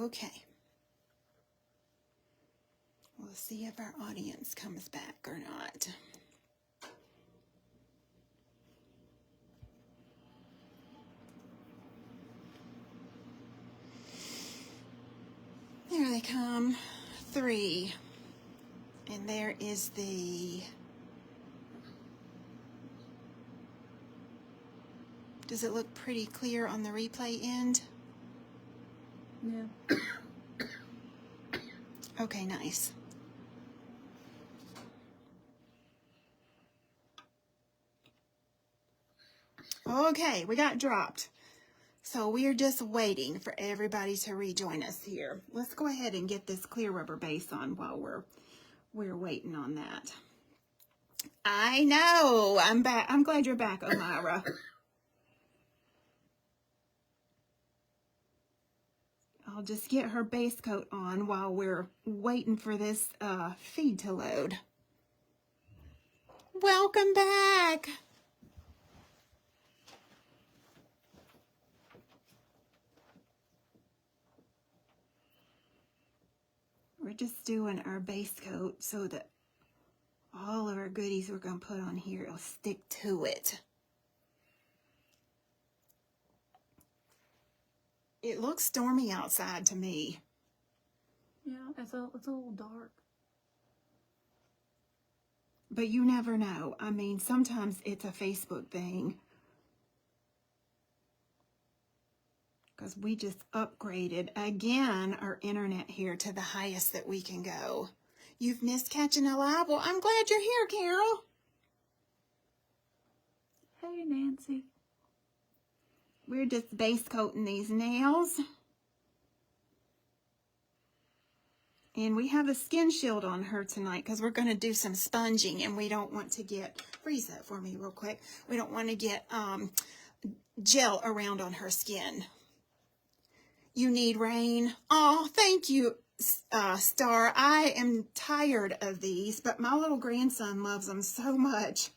Okay. We'll see if our audience comes back or not. There they come. 3. And there is the... Does it look pretty clear on the replay end? Yeah. Okay, nice. Okay, we got dropped. So we're just waiting for everybody to rejoin us here. Let's go ahead and get this clear rubber base on while we're waiting on that. I know. I'm back. I'm glad you're back, Omira. I'll just get her base coat on while we're waiting for this feed to load. Welcome back. We're just doing our base coat so that all of our goodies we're going to put on here will stick to it. It looks stormy outside to me. Yeah, it's a little dark. But you never know. I mean, sometimes it's a Facebook thing. Because we just upgraded, again, our internet here to the highest that we can go. You've missed catching a live? Well, I'm glad you're here, Carol. Hey, Nancy. We're just base coating these nails. And we have a skin shield on her tonight because we're going to do some sponging and we don't want to get, freeze that for me real quick. We don't want to get gel around on her skin. You need rain. Oh, thank you, Star. I am tired of these, but my little grandson loves them so much.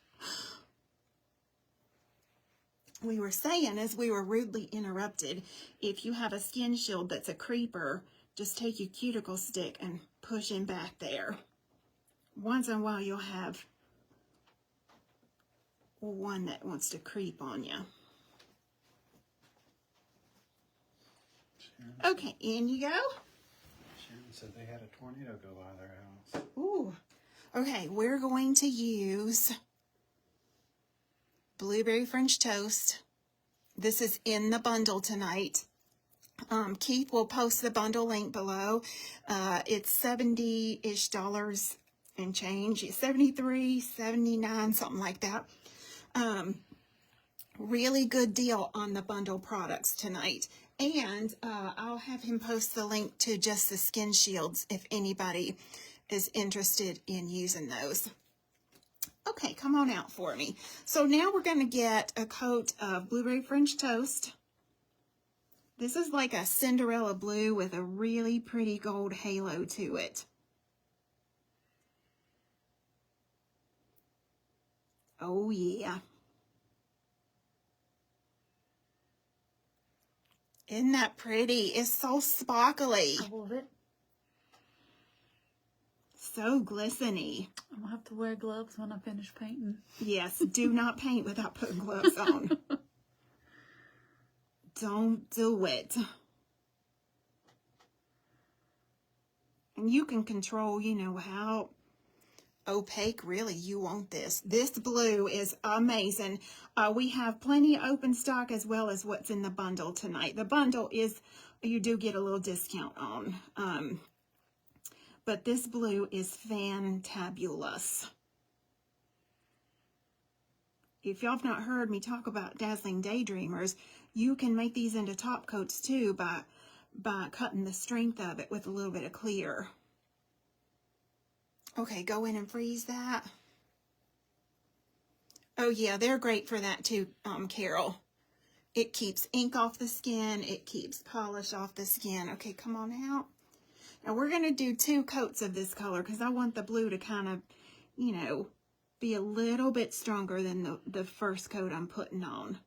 We were saying, as we were rudely interrupted, if you have a skin shield that's a creeper, just take your cuticle stick and push him back there. Once in a while, you'll have one that wants to creep on you. Okay, in you go. Sharon said they had a tornado go by their house. Ooh. Okay, we're going to use blueberry French toast. This is in the bundle tonight. Keith will post the bundle link below. It's $70-ish and change. $73, $79, something like that. Really good deal on the bundle products tonight. And I'll have him post the link to just the skin shields if anybody is interested in using those. Okay, come on out for me. So now we're going to get a coat of blueberry French toast. This is like a Cinderella blue with a really pretty gold halo to it. Oh yeah. Isn't that pretty? It's so sparkly. I love it. So glistening. I'm gonna have to wear gloves when I finish painting. Yes, do not paint without putting gloves on. Don't do it. And you can control, you know, how opaque really you want this. This blue is amazing. We have plenty of open stock as well as what's in the bundle tonight. The bundle is, you do get a little discount on. But this blue is fantabulous. If y'all have not heard me talk about Dazzling Daydreamers, you can make these into top coats too by cutting the strength of it with a little bit of clear. Okay, go in and freeze that. Oh yeah, they're great for that too, Carol. It keeps ink off the skin. It keeps polish off the skin. Okay, come on out. Now we're going to do 2 coats of this color because I want the blue to kind of, you know, be a little bit stronger than the first coat I'm putting on.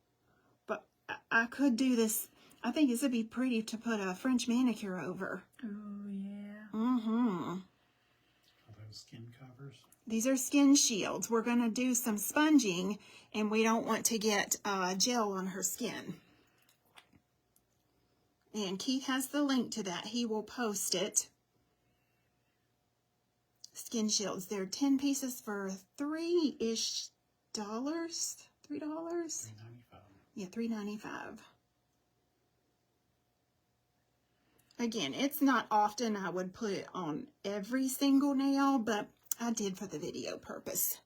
But I could do this I think this would be pretty to put a French manicure over. Oh, yeah. Mm-hmm. Are those skin covers? These are skin shields. We're going to do some sponging, and we don't want to get gel on her skin. And Keith has the link to that. He will post it. Skin shields. They're 10 pieces for $3-ish. $3? $3.95. Yeah, $3.95. Again, it's not often I would put it on every single nail, but I did for the video purpose.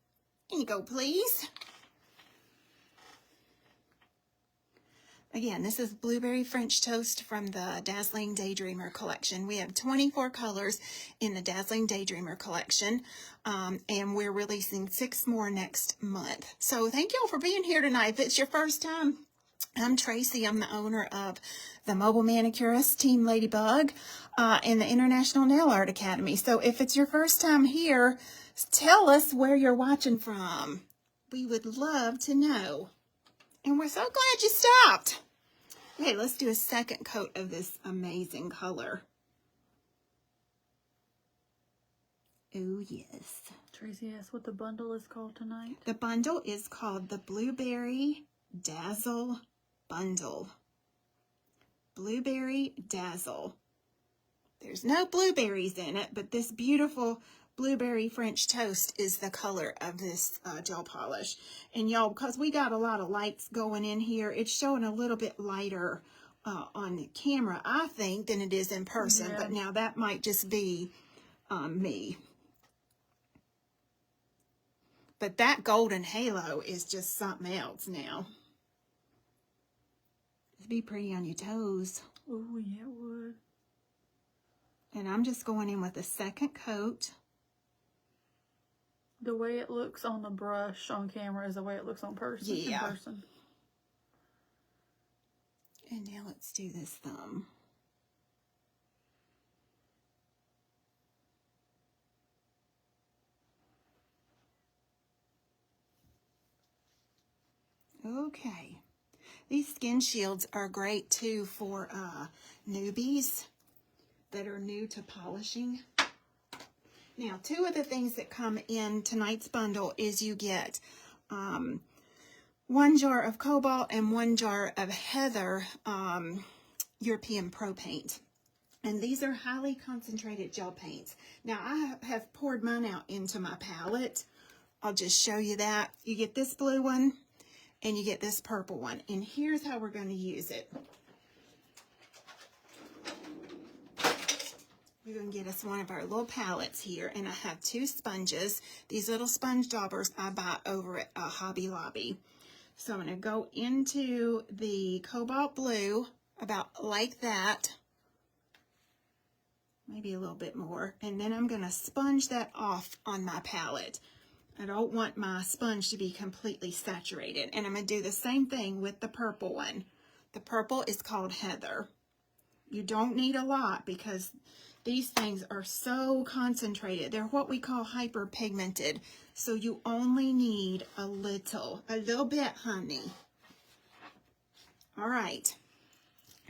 Here you go, please. Again, this is Blueberry French Toast from the Dazzling Daydreamer collection. We have 24 colors in the Dazzling Daydreamer collection, and we're releasing 6 more next month. So thank y'all for being here tonight. If it's your first time, I'm Tracy. I'm the owner of the Mobile Manicurist, Team Ladybug, and the International Nail Art Academy. So if it's your first time here, tell us where you're watching from. We would love to know. And we're so glad you stopped. Okay, let's do a second coat of this amazing color. Oh, yes. Tracy asked what the bundle is called tonight. The bundle is called the Blueberry Dazzle Bundle. Blueberry Dazzle. There's no blueberries in it, but this beautiful Blueberry French Toast is the color of this gel polish. And y'all, because we got a lot of lights going in here, it's showing a little bit lighter on the camera, I think, than it is in person. Yeah. But now that might just be me. But that golden halo is just something else now. It'd be pretty on your toes. Oh, yeah, it would. And I'm just going in with a second coat. The way it looks on the brush on camera is the way it looks on person. Yeah. In person. And now let's do this thumb. Okay. These skin shields are great too for newbies that are new to polishing. Now, 2 of the things that come in tonight's bundle is you get 1 jar of Cobalt and 1 jar of Heather European Pro Paint. And these are highly concentrated gel paints. Now, I have poured mine out into my palette. I'll just show you that. You get this blue one and you get this purple one. And here's how we're going to use it. We're going to get us one of our little palettes here, and I have 2 sponges. These little sponge daubers I buy over at Hobby Lobby. So I'm going to go into the cobalt blue, about like that, maybe a little bit more, and then I'm going to sponge that off on my palette. I don't want my sponge to be completely saturated, and I'm going to do the same thing with the purple one. The purple is called Heather. You don't need a lot because these things are so concentrated. They're what we call hyperpigmented. So you only need a little bit, honey. All right.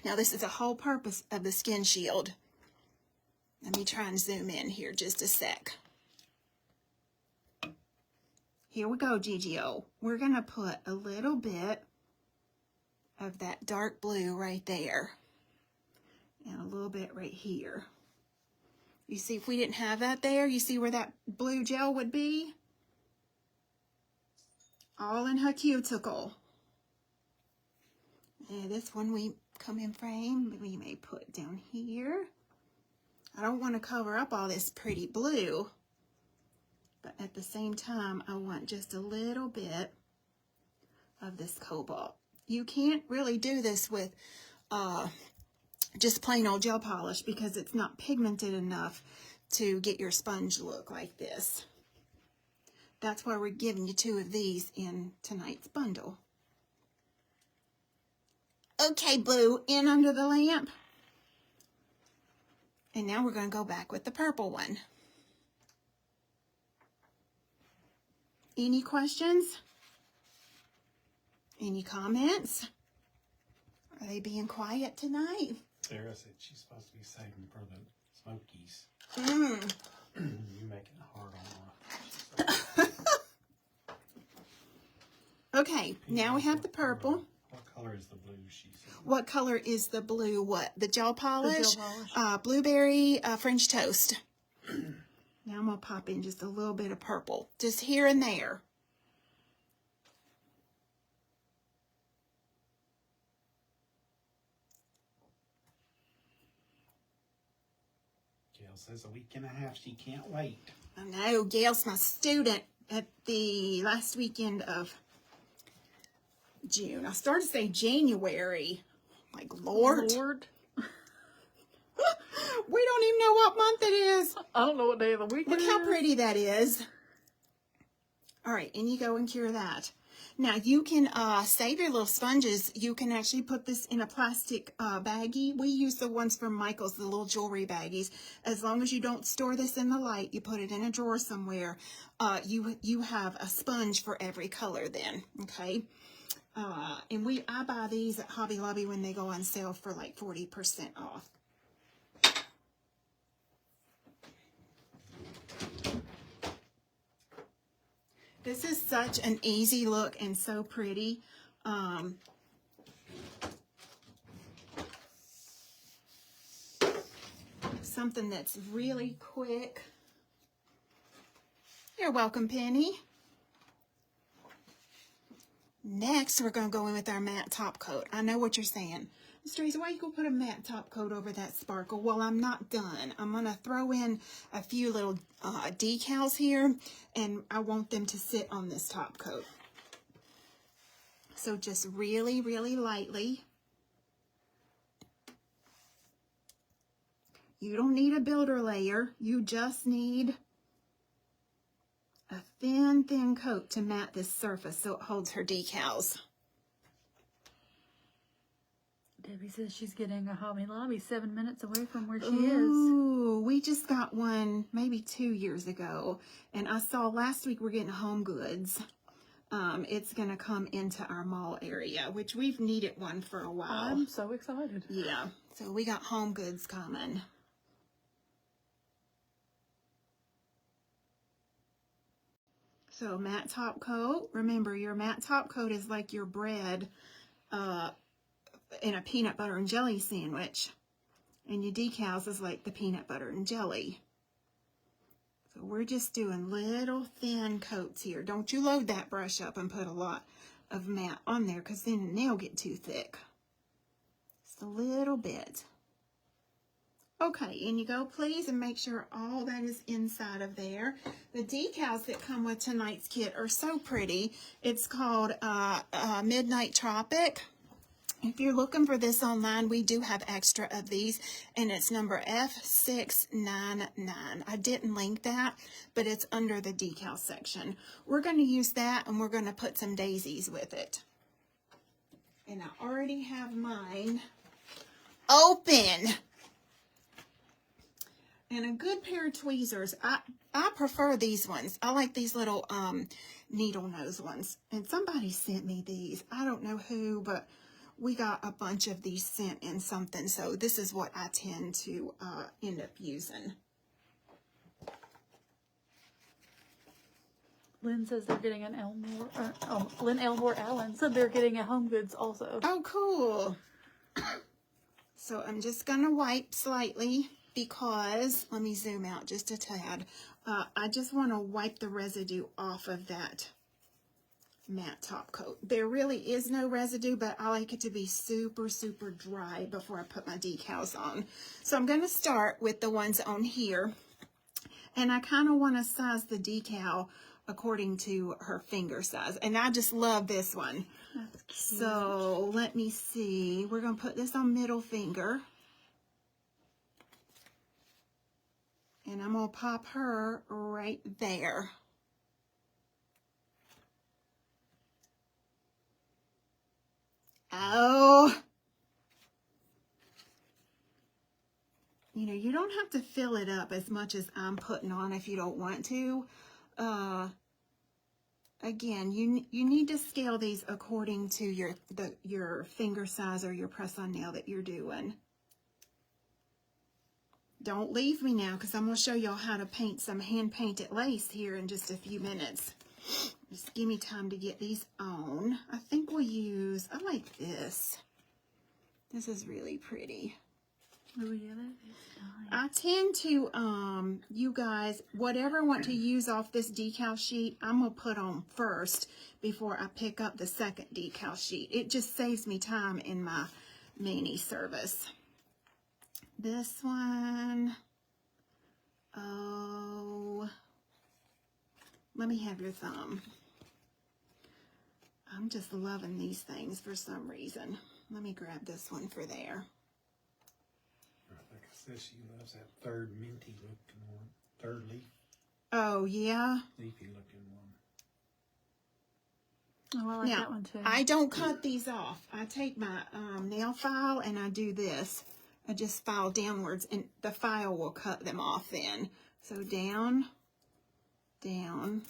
Now this is the whole purpose of the skin shield. Let me try and zoom in here just a sec. Here we go, GGO. We're going to put a little bit of that dark blue right there. And a little bit right here. You see, if we didn't have that there, you see where that blue gel would be? All in her cuticle. And this one we come in frame, we may put down here. I don't want to cover up all this pretty blue, but at the same time, I want just a little bit of this cobalt. You can't really do this with just plain old gel polish because it's not pigmented enough to get your sponge look like this. That's why we're giving you 2 of these in tonight's bundle. Okay, blue, in under the lamp. And now we're going to go back with the purple one. Any questions? Any comments? Are they being quiet tonight? Sarah said she's supposed to be saving for the Smokies. You making it hard on her. Okay, now we have the purple. What color is the blue she said? What color is the blue? What? The gel polish? The gel polish. Blueberry French toast. Now I'm going to pop in just a little bit of purple. Just here and there. Gail says a week and a half. She can't wait. I know, Gail's my student at the last weekend of June. I started to say January. Like, Lord. We don't even know what month it is. I don't know what day of the week Look it how is. pretty that is. All right, and you go and cure that. Now, you can save your little sponges. You can actually put this in a plastic baggie. We use the ones from Michael's, the little jewelry baggies. As long as you don't store this in the light, you put it in a drawer somewhere, you have a sponge for every color then, okay? And I buy these at Hobby Lobby when they go on sale for like 40% off. This is such an easy look and so pretty. Something that's really quick. You're welcome, Penny. Next, we're going to go in with our matte top coat. I know what you're saying. Miss Teresa, why you going to put a matte top coat over that sparkle? Well, I'm not done. I'm going to throw in a few little decals here, and I want them to sit on this top coat. So just really, really lightly. You don't need a builder layer. You just need a thin, thin coat to matte this surface so it holds her decals. Debbie says she's getting a Hobby Lobby 7 minutes away from where she is. Ooh, we just got one maybe 2 years ago. And I saw last week we're getting Home Goods. It's going to come into our mall area, which we've needed one for a while. I'm so excited. Yeah, so we got Home Goods coming. So matte top coat. Remember, your matte top coat is like your bread in a peanut butter and jelly sandwich. And your decals is like the peanut butter and jelly. So we're just doing little thin coats here. Don't you load that brush up and put a lot of matte on there, because then the nail get too thick. Just a little bit. Okay, in you go, please, and make sure all that is inside of there. The decals that come with tonight's kit are so pretty. It's called Midnight Tropic. If you're looking for this online, we do have extra of these, and it's number F699. I didn't link that, but it's under the decal section. We're going to use that, and we're going to put some daisies with it. And I already have mine open. And a good pair of tweezers. I prefer these ones. I like these little needle nose ones. And somebody sent me these. I don't know who, but we got a bunch of these sent in something. So this is what I tend to end up using. Lynn says they're getting an Elmore. Lynn Elmore Allen said they're getting a Home Goods also. Oh, cool. So I'm just going to wipe slightly because, let me zoom out just a tad. I just want to wipe the residue off of that matte top coat. There really is no residue, but I like it to be super, super dry before I put my decals on. So I'm going to start with the ones on here. And I kind of want to size the decal according to her finger size. And I just love this one. That's cute. So let me see. We're going to put this on middle finger. And I'm going to pop her right there. Oh. You know, you don't have to fill it up as much as I'm putting on if you don't want to. again, you need to scale these according to your finger size or your press-on nail that you're doing. Don't leave me now, because I'm going to show y'all how to paint some hand-painted lace here in just a few minutes. Just give me time to get these on. I think we'll use, I like this. This is really pretty. Oh, yeah, that is nice. I tend to, you guys, whatever I want to use off this decal sheet, I'm going to put on first before I pick up the second decal sheet. It just saves me time in my mini service. This one, oh, let me have your thumb. I'm just loving these things for some reason. Let me grab this one for there. Like I said, she loves that third minty looking one. Third leaf. Oh, yeah? Leafy looking one. Oh, I like Now, that one too. I don't cut these off. I take my nail file and I do this. I just file downwards and the file will cut them off then. So down, down.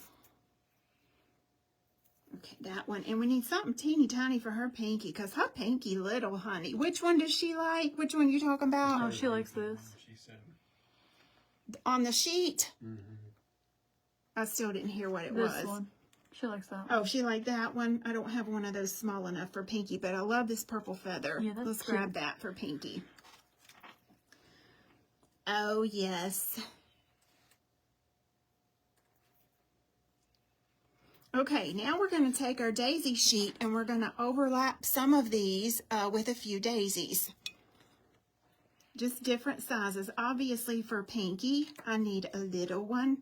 Okay, that one. And we need something teeny tiny for her pinky, because her pinky little, honey. Which one does she like? Which one you talking about? Oh, she likes this. She said. On the sheet? Mm-hmm. I still didn't hear what it This was. one. She likes that one. Oh, she liked that one. I don't have one of those small enough for Pinky, but I love this purple feather. Yeah, that's Let's cute. grab that for Pinky. Oh, yes. Okay, now we're going to take our daisy sheet and we're going to overlap some of these with a few daisies. Just different sizes. Obviously for Pinky, I need a little one.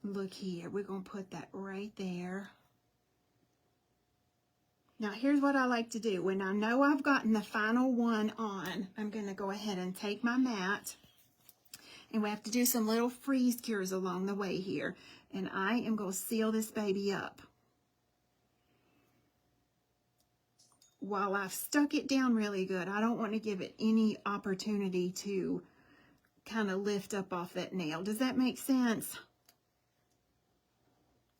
Look here, we're going to put that right there. Now here's what I like to do. When I know I've gotten the final one on, I'm going to go ahead and take my mat. And we have to do some little freeze cures along the way here. And I am going to seal this baby up. While I've stuck it down really good, I don't want to give it any opportunity to kind of lift up off that nail. Does that make sense?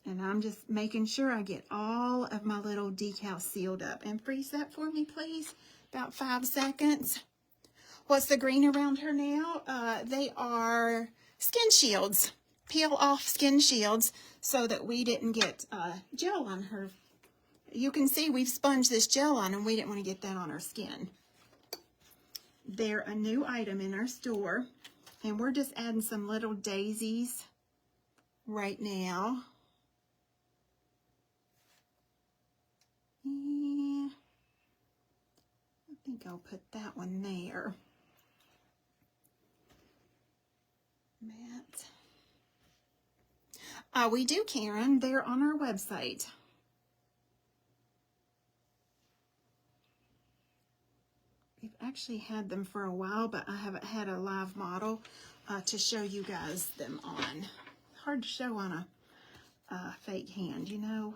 And I'm just making sure I get all of my little decals sealed up. And freeze that for me, please. About 5 seconds. What's the green around her now? They are skin shields. Peel off skin shields so that we didn't get gel on her. You can see we've sponged this gel on and we didn't want to get that on our skin. They're a new item in our store. And we're just adding some little daisies right now. Yeah, I think I'll put that one there. Matte. We do, Karen. They're on our website. We've actually had them for a while, but I haven't had a live model to show you guys them on. Hard to show on a fake hand, you know.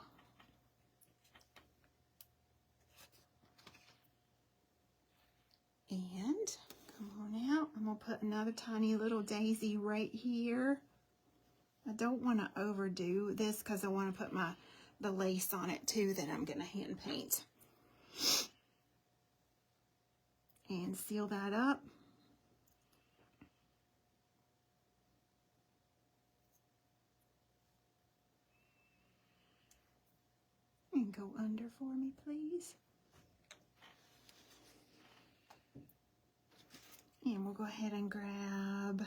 And come on out. I'm going to put another tiny little daisy right here. I don't want to overdo this because I want to put the lace on it too that I'm going to hand paint. And seal that up. And go under for me, please. And we'll go ahead and grab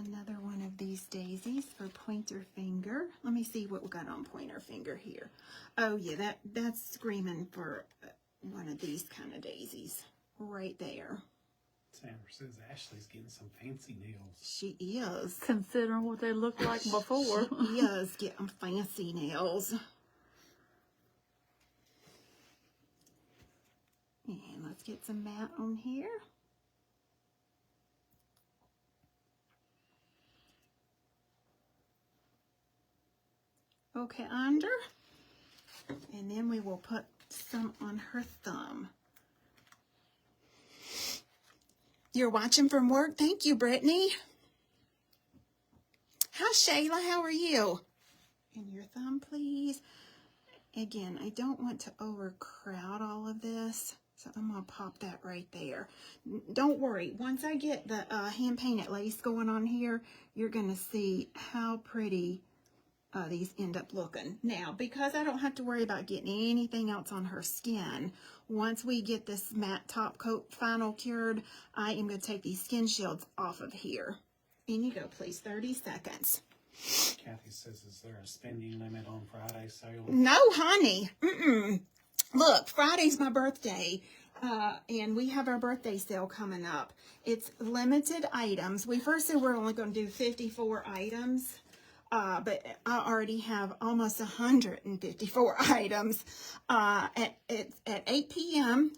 another one of these daisies for pointer finger. Let me see what we got on pointer finger here. Oh yeah, that's screaming for one of these kind of daisies right there. Sandra says Ashley's getting some fancy nails. She is. Considering what they looked like before. She is getting fancy nails. And let's get some matte on here. Okay, under. And then we will put some on her thumb. You're watching from work? Thank you, Brittany. Hi, Shayla. How are you? And your thumb, please. Again, I don't want to overcrowd all of this, so I'm going to pop that right there. Don't worry. Once I get the hand-painted lace going on here, you're going to see how pretty these end up looking. Now, because I don't have to worry about getting anything else on her skin, once we get this matte top coat final cured, I am going to take these skin shields off of here. In you go, please. 30 seconds. Kathy says, is there a spending limit on Friday sale? No, honey. Look, Friday's my birthday, and we have our birthday sale coming up. It's limited items. We first said we're only going to do 54 items, but I already have almost 154 items. At 8 p.m.,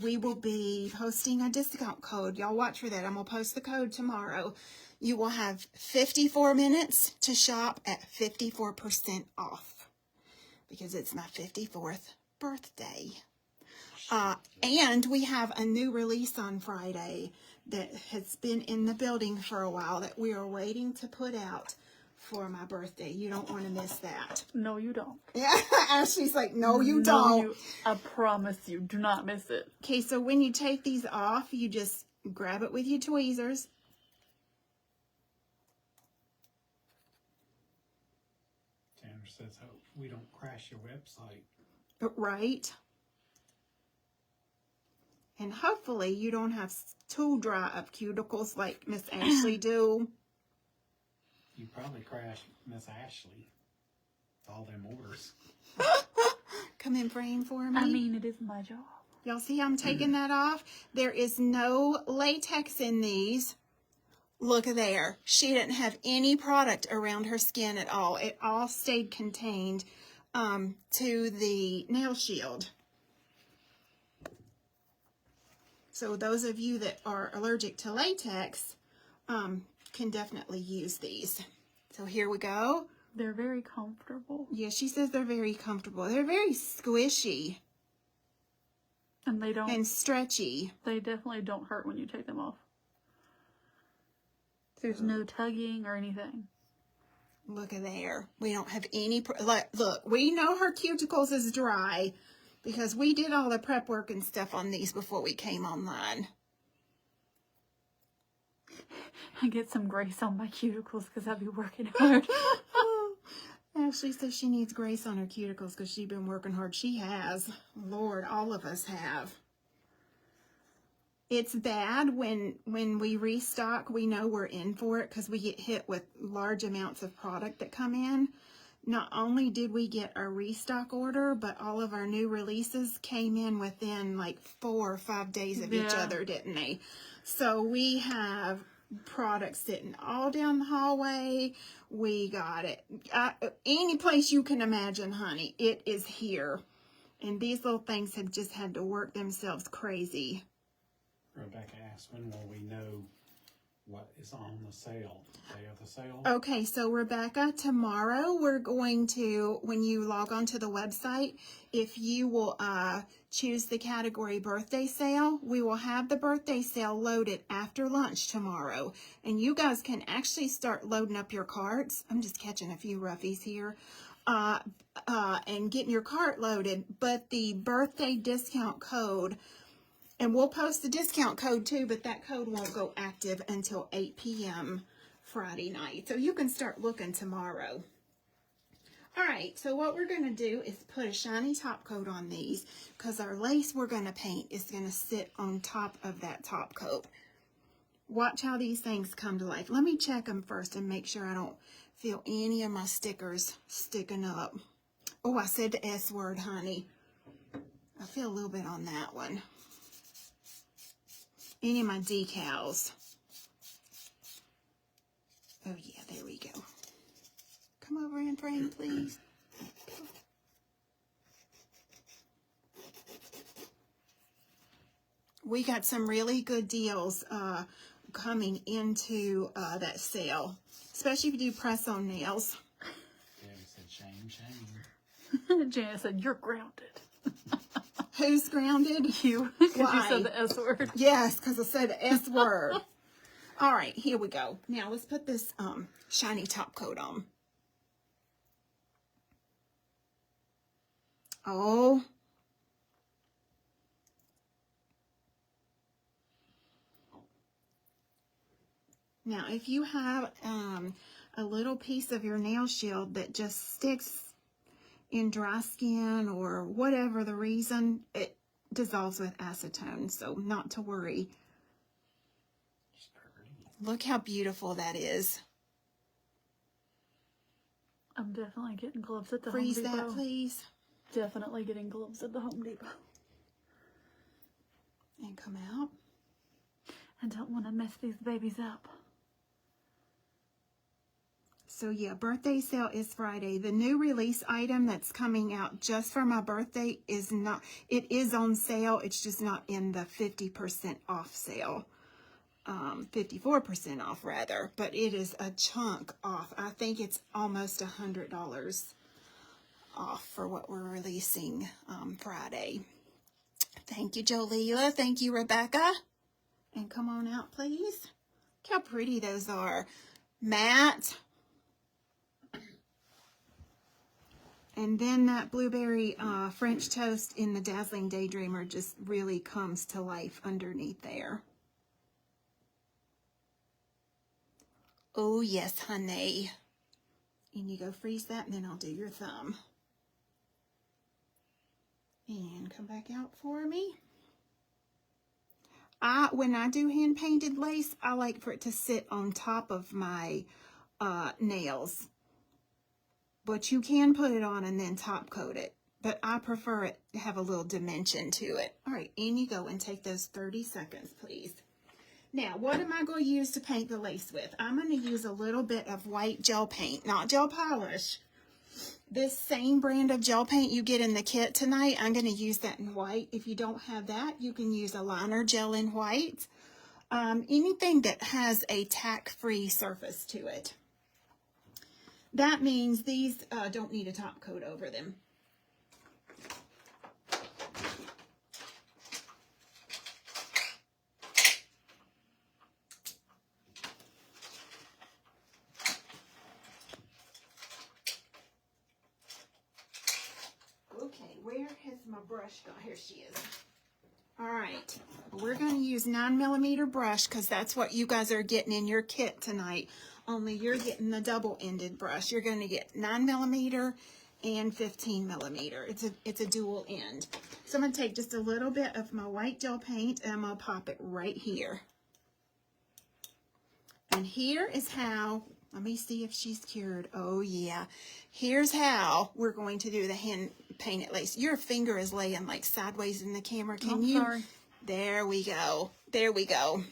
we will be posting a discount code. Y'all watch for that. I'm going to post the code tomorrow. You will have 54 minutes to shop at 54% off because it's my 54th birthday. And we have a new release on Friday that has been in the building for a while that we are waiting to put out for my birthday. You don't want to miss that. No, you don't. Yeah, Ashley's like, no, you don't. I promise you, do not miss it. Okay, so when you take these off, you just grab it with your tweezers. Tanner says, hope we don't crash your website. Right. And hopefully you don't have too dry up cuticles like Miss Ashley do. You probably crashed Miss Ashley with all them orders. Come in frame for me. I mean, it is my job. Y'all see how I'm taking that off? There is no latex in these. Look there. She didn't have any product around her skin at all. It all stayed contained to the nail shield. So those of you that are allergic to latex can definitely use these. So here we go. They're very comfortable. Yeah, she says they're very comfortable. They're very squishy. And they don't. And stretchy. They definitely don't hurt when you take them off. There's no tugging or anything. Look at there. We don't have any... Look, we know her cuticles is dry because we did all the prep work and stuff on these before we came online. I get some grace on my cuticles because I've been working hard. Ashley says she needs grace on her cuticles because she's been working hard. She has. Lord, all of us have. It's bad when we restock. We know we're in for it because we get hit with large amounts of product that come in. Not only did we get a restock order, but all of our new releases came in within like 4 or 5 days of each other, didn't they? So we have products sitting all down the hallway. We got it. Any place you can imagine, honey, it is here. And these little things have just had to work themselves crazy. Rebecca asked, when will we know what is on the sale? Day of the sale? Okay, so Rebecca, tomorrow we're going to, when you log on to the website, if you will choose the category birthday sale, we will have the birthday sale loaded after lunch tomorrow. And you guys can actually start loading up your carts. I'm just catching a few roughies here. And getting your cart loaded. But the birthday discount code, and we'll post the discount code too, but that code won't go active until 8 p.m. Friday night. So you can start looking tomorrow. All right, so what we're going to do is put a shiny top coat on these because our lace we're going to paint is going to sit on top of that top coat. Watch how these things come to life. Let me check them first and make sure I don't feel any of my stickers sticking up. Oh, I said the S word, honey. I feel a little bit on that one. Any of my decals. Oh yeah, there we go. Come over in frame, please. We got some really good deals coming into that sale, especially if you do press-on nails. Debbie said, shame, shame. Janice said, you're grounded. Who's grounded? You, because you Why? said the S word. Yes, because I said the S word. All right, here we go. Now let's put this shiny top coat on. Oh. Now, if you have a little piece of your nail shield that just sticks in dry skin or whatever the reason, it dissolves with acetone, so not to worry. Look how beautiful that is. I'm definitely getting gloves at the Freeze Home Depot. that, please. Definitely getting gloves at the Home Depot. And come out. I don't want to mess these babies up. So yeah, birthday sale is Friday. The new release item that's coming out just for my birthday is not, it is on sale. It's just not in the 50% off sale. 54% off rather, but it is a chunk off. I think it's almost $100 off for what we're releasing Friday. Thank you, Jolila. Thank you, Rebecca. And come on out, please. Look how pretty those are. Matte. And then that blueberry French toast in the Dazzling Daydreamer just really comes to life underneath there. Oh, yes, honey. And you go freeze that, and then I'll do your thumb. And come back out for me. When I do hand-painted lace, I like for it to sit on top of my nails. But you can put it on and then top coat it. But I prefer it to have a little dimension to it. All right, in you go and take those 30 seconds, please. Now, what am I going to use to paint the lace with? I'm going to use a little bit of white gel paint, not gel polish. This same brand of gel paint you get in the kit tonight, I'm going to use that in white. If you don't have that, you can use a liner gel in white. Anything that has a tack-free surface to it. That means these don't need a top coat over them. Okay, where has my brush gone? Here she is. All right, we're going to use 9mm brush because that's what you guys are getting in your kit tonight. Only you're getting the double-ended brush. You're going to get 9mm and 15mm. It's a dual end. So I'm going to take just a little bit of my white gel paint and I'm going to pop it right here. And here is how, let me see if she's cured. Oh yeah. Here's how we're going to do the hand painted lace. Your finger is laying like sideways in the camera. Can you? Sorry. There we go. There we go.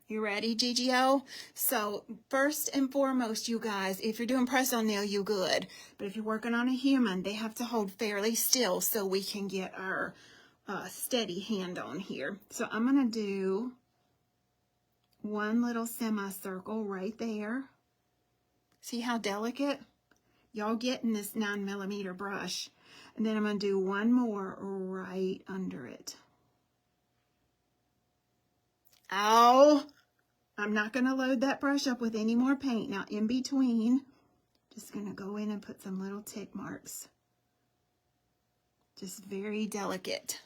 You ready, GGO? So first and foremost, you guys, if you're doing press-on nail, you good. But if you're working on a human, they have to hold fairly still so we can get our steady hand on here. So I'm going to do one little semicircle right there. See how delicate? Y'all getting this 9mm brush. And then I'm going to do one more right under it. Ow! I'm not going to load that brush up with any more paint. Now, in between, just going to go in and put some little tick marks. Just very delicate.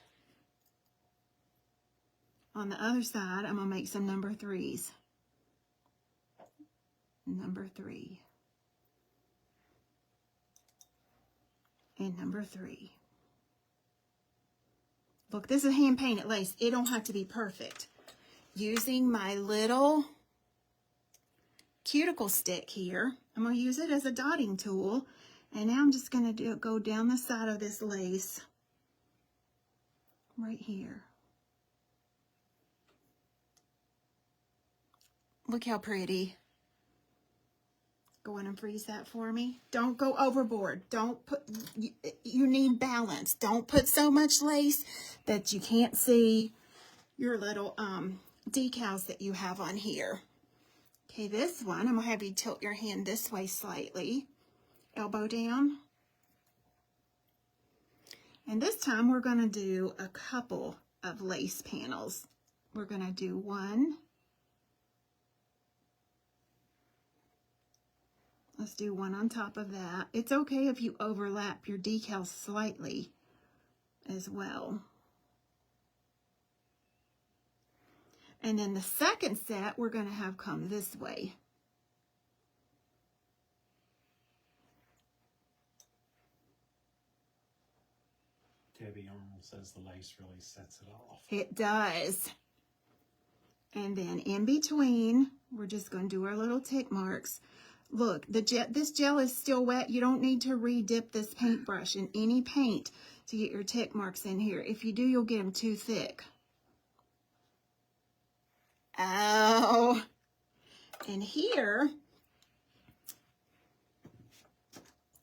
On the other side, I'm going to make some number 3s. Number 3. And number 3. Look, this is hand-painted lace. It don't have to be perfect. Using my little cuticle stick here, I'm going to use it as a dotting tool. And now I'm just going to go down the side of this lace right here. Look how pretty. Go in and freeze that for me. Don't go overboard. Don't put, you need balance. Don't put so much lace that you can't see your little decals that you have on here. Okay, this one, I'm going to have you tilt your hand this way slightly. Elbow down. And this time we're going to do a couple of lace panels. we're going to do one. Let's do one on top of that. It's okay if you overlap your decals slightly as well. And then the second set we're going to have come this way. Debbie Arnold says the lace really sets it off. It does. And then in between, we're just going to do our little tick marks. Look, this gel is still wet. You don't need to re-dip this paintbrush in any paint to get your tick marks in here. If you do, you'll get them too thick. Oh. And here,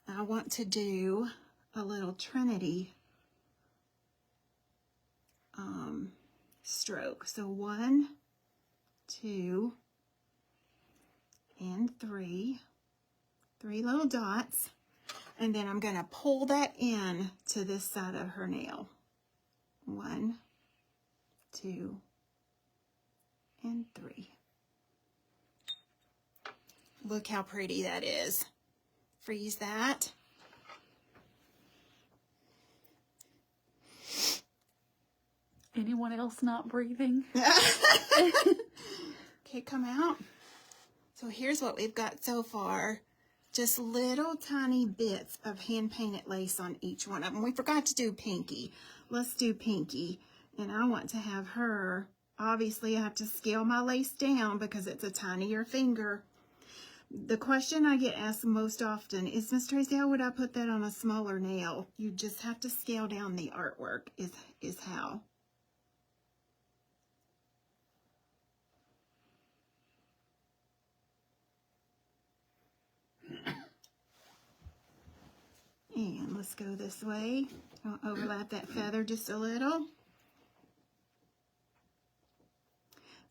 I want to do a little Trinity stroke. So 1, 2, and 3 little dots, and then I'm going to pull that in to this side of her nail. 1, 2, and 3. Look how pretty that is. Freeze that. Anyone else not breathing? Okay, come out. So here's what we've got so far. Just little tiny bits of hand-painted lace on each one of them. We forgot to do Pinky. Let's do Pinky. And I want to have her, obviously I have to scale my lace down because it's a tinier finger. The question I get asked most often is, Miss Tracy, how would I put that on a smaller nail? You just have to scale down the artwork is how. And let's go this way. I'll overlap that feather just a little.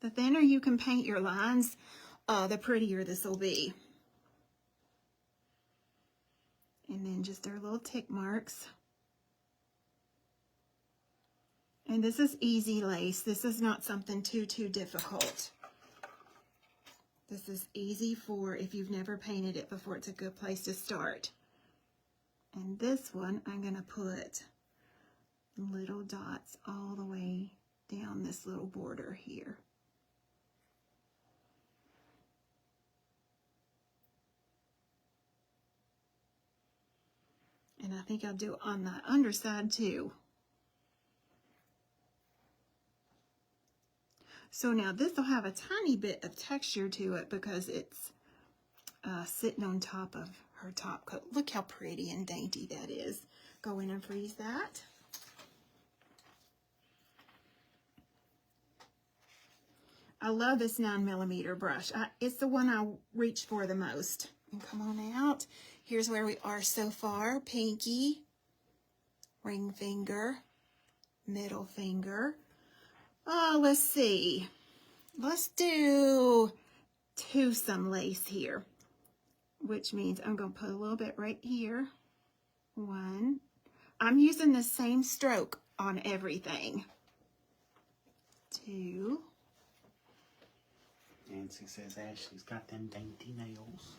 The thinner you can paint your lines, the prettier this will be. And then just our little tick marks. And this is easy lace. This is not something too difficult. This is easy for if you've never painted it before. It's a good place to start. And this one, I'm going to put little dots all the way down this little border here. And I think I'll do on the underside too. So now this will have a tiny bit of texture to it because it's sitting on top of her top coat. Look how pretty and dainty that is. Go in and freeze that. I love this 9mm brush. It's the one I reach for the most. And come on out. Here's where we are so far. Pinky, ring finger, middle finger. Oh, let's see. Let's do twosome lace here, which means I'm going to put a little bit right here. 1. I'm using the same stroke on everything. 2. Nancy says Ashley's got them dainty nails.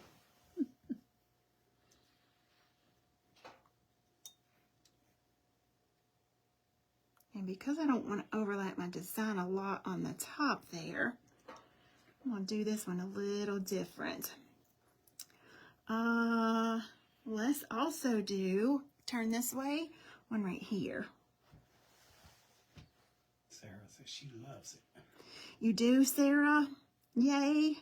And because I don't want to overlap my design a lot on the top there, I'm going to do this one a little different. Let's also do, turn this way, one right here. Sarah says she loves it. You do, Sarah? Yay.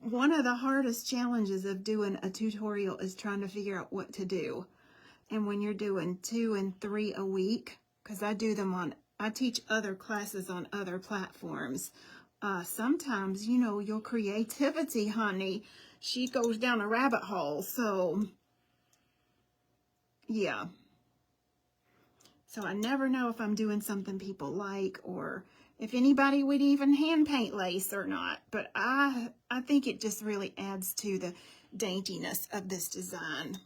One of the hardest challenges of doing a tutorial is trying to figure out what to do. And when you're doing 2 and 3 a week, because I do them on, I teach other classes on other platforms. Sometimes, you know, your creativity, honey, she goes down a rabbit hole. So, yeah. So I never know if I'm doing something people like or if anybody would even hand paint lace or not. But I think it just really adds to the daintiness of this design.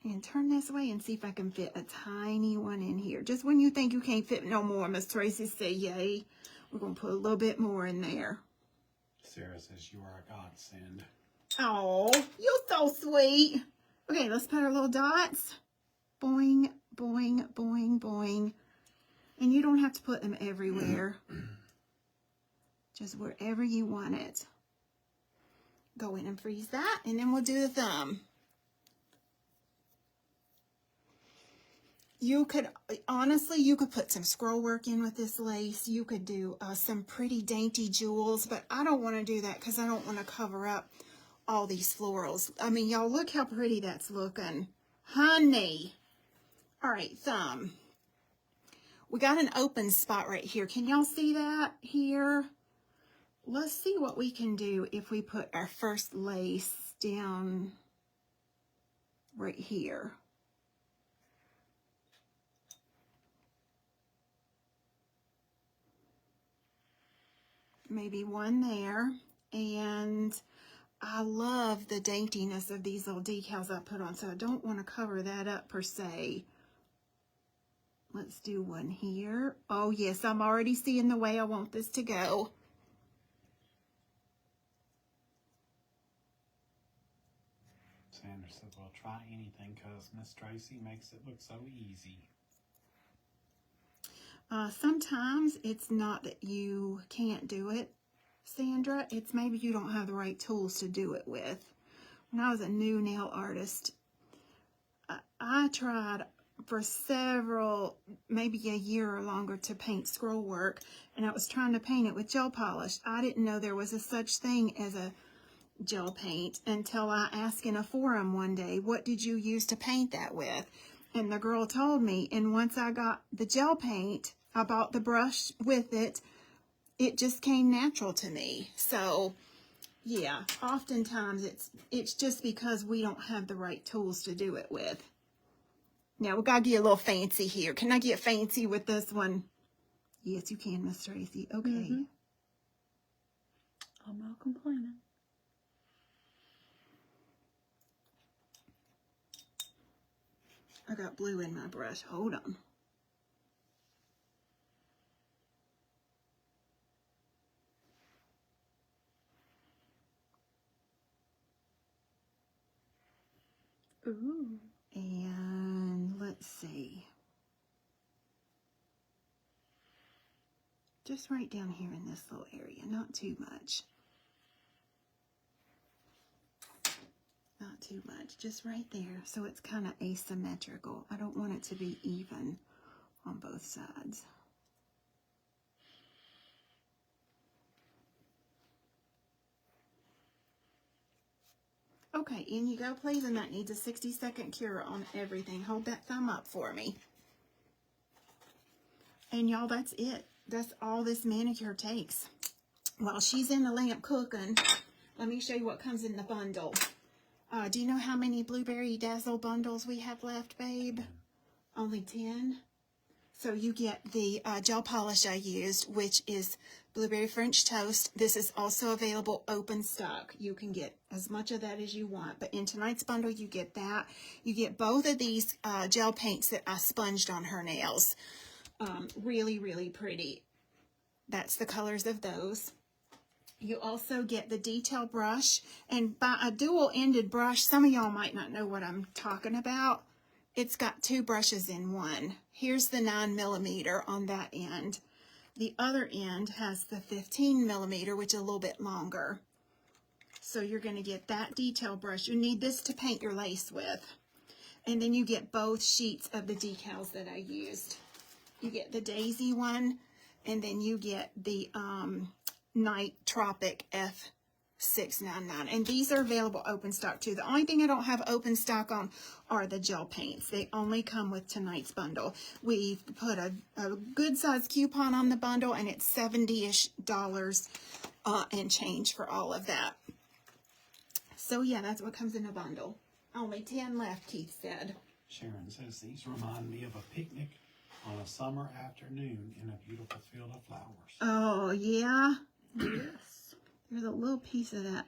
And turn this way and see if I can fit a tiny one in here. Just when you think you can't fit no more, Miss Tracy, say yay. We're going to put a little bit more in there. Sarah says you are a godsend. Oh, you're so sweet. Okay, let's put our little dots. Boing, boing, boing, boing. And you don't have to put them everywhere. Just wherever you want it. Go in and freeze that, and then we'll do the thumb. You could, honestly, you could put some scroll work in with this lace. You could do some pretty dainty jewels, but I don't want to do that because I don't want to cover up all these florals. I mean, y'all, look how pretty that's looking. Honey. All right, thumb. We got an open spot right here. Can y'all see that here? Let's see what we can do if we put our first lace down right here. Maybe one there. And I love the daintiness of these little decals I put on, so I don't want to cover that up per se. Let's do one here. Oh yes, I'm already seeing the way I want this to go. Sandra said, well, try anything because Miss Tracy makes it look so easy. Sometimes it's not that you can't do it, Sandra. It's maybe you don't have the right tools to do it with. When I was a new nail artist, I tried for several, maybe a year or longer, to paint scroll work, and I was trying to paint it with gel polish. I didn't know there was a such thing as a gel paint until I asked in a forum one day, what did you use to paint that with? And the girl told me, and once I got the gel paint, I bought the brush with it. It just came natural to me. So yeah, oftentimes it's just because we don't have the right tools to do it with. Now we gotta get a little fancy here. Can I get fancy with this one? Yes, you can, Miss Tracy. Okay. I'm not complaining. I got blue in my brush. Hold on. Ooh. And let's see. Just right down here in this little area. Not too much. Not too much. Just right there. So it's kind of asymmetrical. I don't want it to be even on both sides. Okay, in you go, please, and that needs a 60-second cure on everything. Hold that thumb up for me. And y'all, that's it. That's all this manicure takes. While she's in the lamp cooking, let me show you what comes in the bundle. Do you know how many Blueberry Dazzle bundles we have left, babe? Only 10? So you get the gel polish I used, which is Blueberry French Toast. This is also available open stock. You can get as much of that as you want. But in tonight's bundle, you get that. You get both of these gel paints that I sponged on her nails. Really, really pretty. That's the colors of those. You also get the detail brush. And by a dual-ended brush, some of y'all might not know what I'm talking about. It's got two brushes in one. Here's the 9mm on that end. The other end has the 15mm, which is a little bit longer. So you're going to get that detail brush. You need this to paint your lace with. And then you get both sheets of the decals that I used. You get the Daisy one, and then you get the Night Tropic F699. And these are available open stock too. The only thing I don't have open stock on are the gel paints. They only come with tonight's bundle. We've put a good size coupon on the bundle, and it's $70-ish and change for all of that. So yeah, that's what comes in a bundle. Only 10 left, Keith said. Sharon says these remind me of a picnic on a summer afternoon in a beautiful field of flowers. Oh, yeah? Yes. There's a little piece of that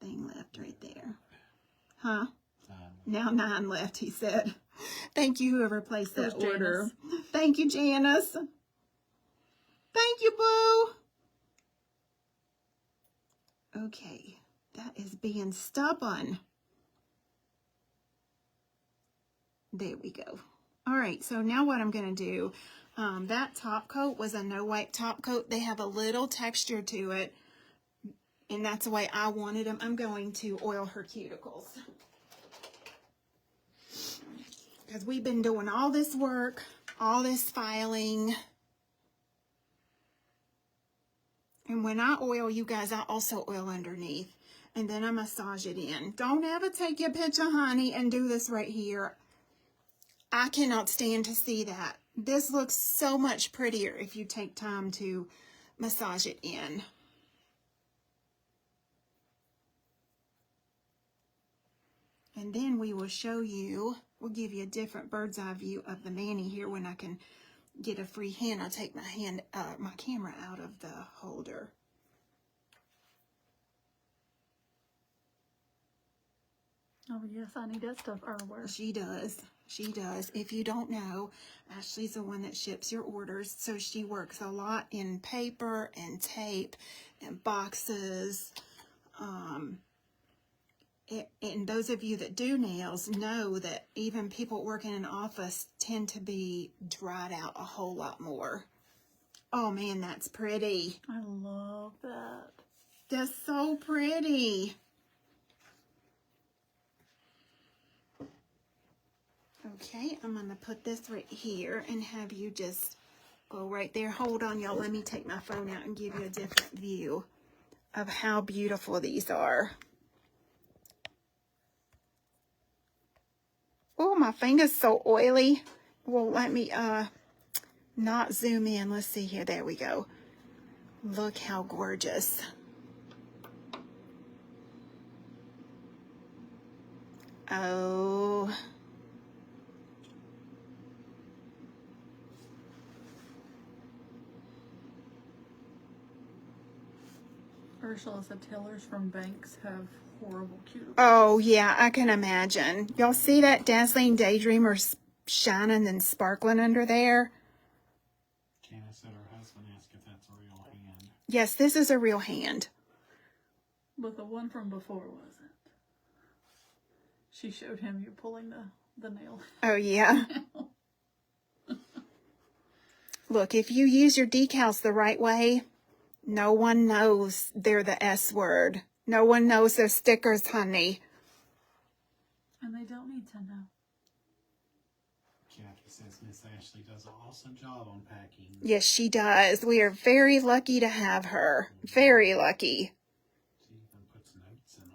thing left right there. Huh? Now 9 left, he said. Thank you, whoever placed that It was order. Janice. Thank you, Janice. Thank you, Boo. Okay, that is being stubborn. There we go. All right, so now what I'm going to do, that top coat was a no-wipe top coat. They have a little texture to it, and that's the way I wanted them. I'm going to oil her cuticles, because we've been doing all this work, all this filing. And when I oil, you guys, I also oil underneath. And then I massage it in. Don't ever take your picture, honey, and do this right here. I cannot stand to see that. This looks so much prettier if you take time to massage it in. And then we will show you, we'll give you a different bird's eye view of the mani here when I can get a free hand. I'll take my camera out of the holder. Oh, yes, I need that stuff everywhere. She does. She does. If you don't know, Ashley's the one that ships your orders. So she works a lot in paper and tape and boxes. And those of you that do nails know that even people working in an office tend to be dried out a whole lot more. Oh man, that's pretty. I love that. That's so pretty. Okay, I'm going to put this right here and have you just go right there. Hold on, y'all. Let me take my phone out and give you a different view of how beautiful these are. Oh, my finger's so oily. Well, let me not zoom in. Let's see here. There we go. Look how gorgeous. Oh. Ursula said tailors from Banks have horrible cuticles. Oh, yeah, I can imagine. Y'all see that dazzling daydreamer shining and sparkling under there? Janice said her husband asked if that's a real hand. Yes, this is a real hand. But the one from before wasn't. She showed him you pulling the nail. Oh, yeah. Look, if you use your decals the right way, no one knows they're the S word. No one knows they're stickers, honey. And they don't need to know. Jackie says Miss Ashley does an awesome job on packing. Yes, she does. We are very lucky to have her. Very lucky. She even puts notes in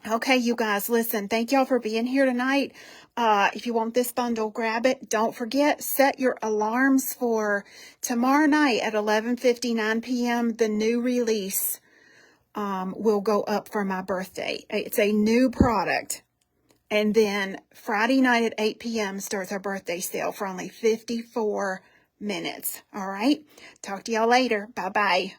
them. Okay, you guys, listen, thank y'all for being here tonight. If you want this bundle, grab it. Don't forget, set your alarms for tomorrow night at 11:59 p.m. The new release will go up for my birthday. It's a new product. And then Friday night at 8 p.m. starts our birthday sale for only 54 minutes. All right? Talk to y'all later. Bye-bye.